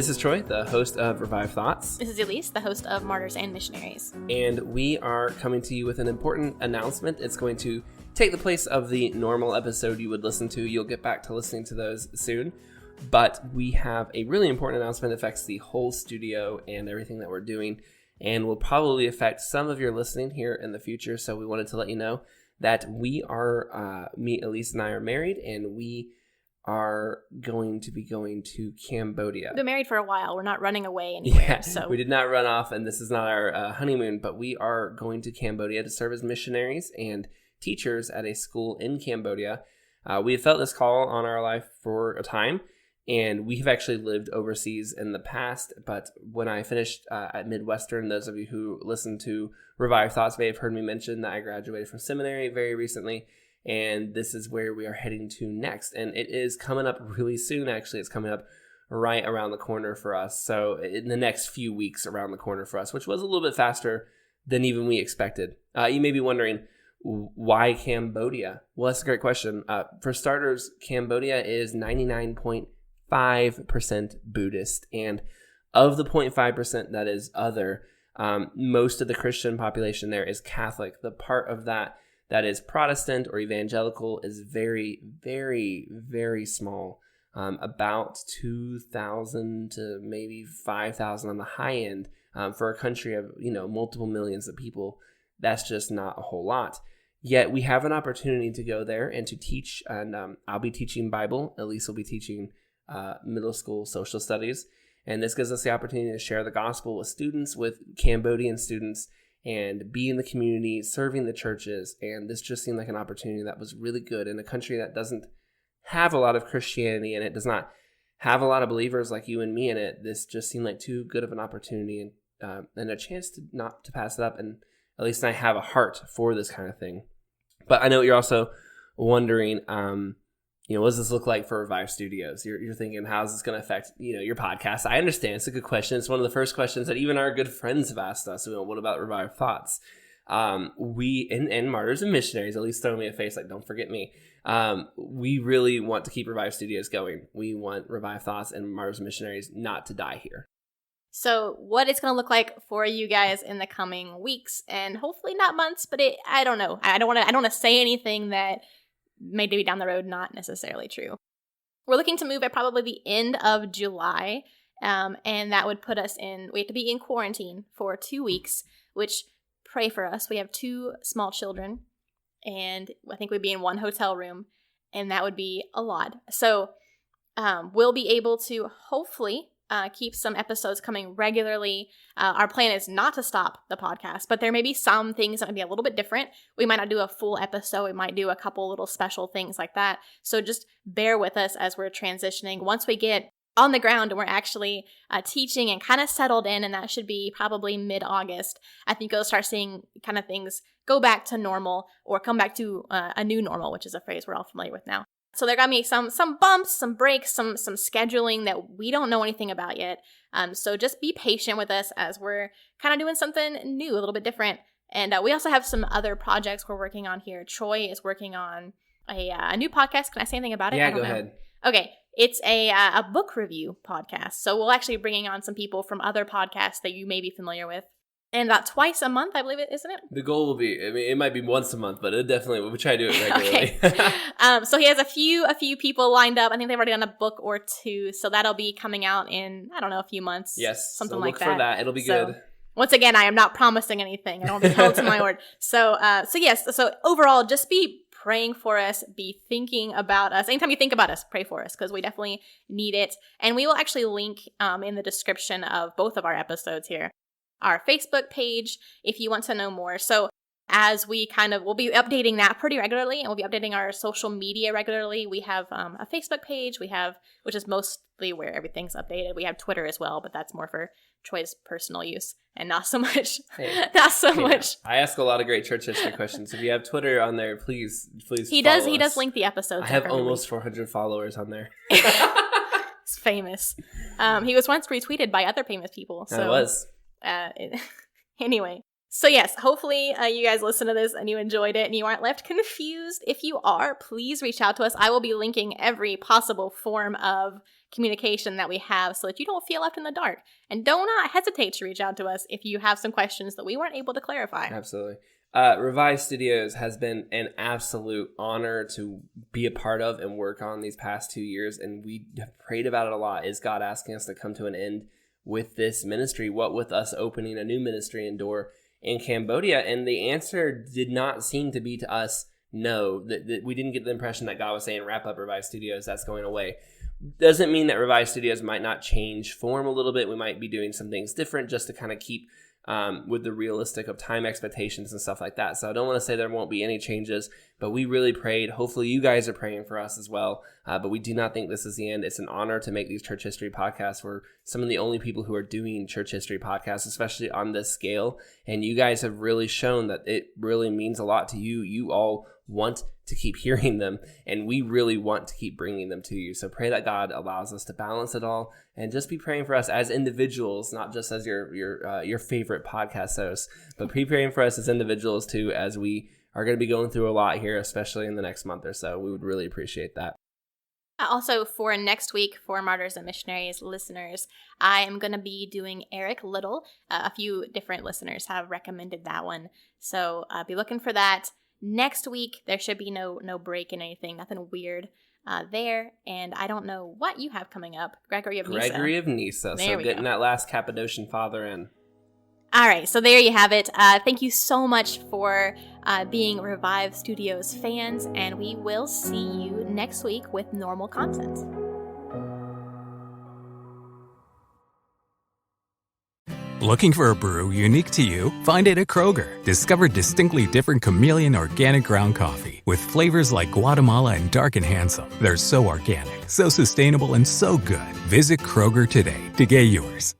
This is Troy, the host of Revive Thoughts. This is Elise, the host of Martyrs and Missionaries. And we are coming to you with an important announcement. It's going to take the place of the normal episode you would listen to. You'll get back to listening to those soon. But we have a really important announcement that affects the whole studio and everything that we're doing, and will probably affect some of your listening here in the future. So we wanted to let you know that we are, Elise and I are married, and we are going to be going to Cambodia. We've been married for a while. We're not running away anywhere. Yeah, so we did not run off, and this is not our honeymoon, but we are going to Cambodia to serve as missionaries and teachers at a school in Cambodia. We have felt this call on our life for a time, and we have actually lived overseas in the past. But when I finished at Midwestern, those of you who listen to Revive Thoughts may have heard me mention that I graduated from seminary very recently. And this is where we are heading to next. And it is coming up really soon, actually. It's coming up right around the corner for us. So in the next few weeks around the corner for us, which was a little bit faster than even we expected. You may be wondering, why Cambodia? Well, that's a great question. For starters, Cambodia is 99.5% Buddhist. And of the 0.5% that is other, most of the Christian population there is Catholic. The part of that is Protestant or evangelical is very, very, very small. About 2,000 to maybe 5,000 on the high end. For a country of, multiple millions of people, that's just not a whole lot. Yet we have an opportunity to go there and to teach. And I'll be teaching Bible. Elise will be teaching middle school social studies. And this gives us the opportunity to share the gospel with students, with Cambodian students, and be in the community, serving the churches. And this just seemed like an opportunity that was really good in a country that doesn't have a lot of Christianity in it, does not have a lot of believers like you and me in it. This just seemed like too good of an opportunity and a chance to not to pass it up. And at least I have a heart for this kind of thing. But I know you're also wondering, what does this look like for Revive Studios? You're thinking, how's this going to affect, your podcast? I understand. It's a good question. It's one of the first questions that even our good friends have asked us. What about Revive Thoughts? We, in Martyrs and Missionaries, at least throw me a face like, don't forget me. We really want to keep Revive Studios going. We want Revive Thoughts and Martyrs and Missionaries not to die here. So what it's going to look like for you guys in the coming weeks, and hopefully not months, but I don't know. I don't want to say anything that maybe down the road not necessarily true. We're looking to move at probably the end of July, and that would put us we have to be in quarantine for 2 weeks, which, pray for us. We have 2 small children, and I think we'd be in one hotel room, and that would be a lot. So we'll be able to hopefully keep some episodes coming regularly. Our plan is not to stop the podcast, but there may be some things that might be a little bit different. We might not do a full episode. We might do a couple little special things like that. So just bear with us as we're transitioning. Once we get on the ground and we're actually teaching and kind of settled in, and that should be probably mid-August, I think you'll start seeing kind of things go back to normal or come back to a new normal, which is a phrase we're all familiar with now. So there got to be some bumps, some breaks, some scheduling that we don't know anything about yet. So just be patient with us as we're kind of doing something new, a little bit different. And we also have some other projects we're working on here. Troy is working on a new podcast. Can I say anything about it? Yeah, I don't go know. ahead. Okay. It's a book review podcast. So we'll actually be bringing on some people from other podcasts that you may be familiar with. And about twice a month, I believe it, isn't it? The goal will be, it might be once a month, but we'll try to do it regularly. Okay. So he has a few people lined up. I think they've already done a book or 2. So that'll be coming out in, a few months. Yes. Something so like look that. for that. It'll be good. Once again, I am not promising anything. I don't be held to my word. So yes. So overall, just be praying for us, be thinking about us. Anytime you think about us, pray for us, because we definitely need it. And we will actually link in the description of both of our episodes here our Facebook page if you want to know more. So as we'll be updating that pretty regularly, and we'll be updating our social media regularly. We have a Facebook page, which is mostly where everything's updated. We have Twitter as well, but that's more for Troy's personal use and not so much. Much. I ask a lot of great church history questions. If you have Twitter on there, please. He does link the episodes. I have almost 400 followers on there. It's famous. He was once retweeted by other famous people. So, I was. Anyway. So yes, hopefully you guys listen to this and you enjoyed it and you aren't left confused. If you are, please reach out to us. I will be linking every possible form of communication that we have so that you don't feel left in the dark. And do not hesitate to reach out to us if you have some questions that we weren't able to clarify. Absolutely. Revive Studios has been an absolute honor to be a part of and work on these past 2 years. And we have prayed about it a lot. Is God asking us to come to an end with this ministry? What with us opening a new ministry and door in Cambodia? And the answer did not seem to be to us no. That we didn't get the impression that God was saying, wrap up Revive Studios, that's going away. Doesn't mean that Revive Studios might not change form a little bit. We might be doing some things different just to kind of keep with the realistic of time expectations and stuff like that. So I don't want to say there won't be any changes, but we really prayed. Hopefully you guys are praying for us as well. But we do not think this is the end. It's an honor to make these church history podcasts. We're some of the only people who are doing church history podcasts, especially on this scale. And you guys have really shown that it really means a lot to you. You all want to keep hearing them, and we really want to keep bringing them to you. So pray that God allows us to balance it all, and just be praying for us as individuals, not just as your favorite podcast hosts, but be praying for us as individuals too, as we are going to be going through a lot here, especially in the next month or so. We would really appreciate that. Also, for next week, for Martyrs and Missionaries listeners, I am going to be doing Eric Little. A few different listeners have recommended that one, so be looking for that. Next week, there should be no break in anything, nothing weird there. And I don't know what you have coming up. Gregory of Nyssa. Gregory of Nyssa. So getting that last Cappadocian father in. All right, so there you have it. Thank you so much for being Revive Studios fans, and we will see you next week with normal content. Looking for a brew unique to you? Find it at Kroger. Discover distinctly different chameleon organic ground coffee with flavors like Guatemala and Dark and Handsome. They're so organic, so sustainable, and so good. Visit Kroger today to get yours.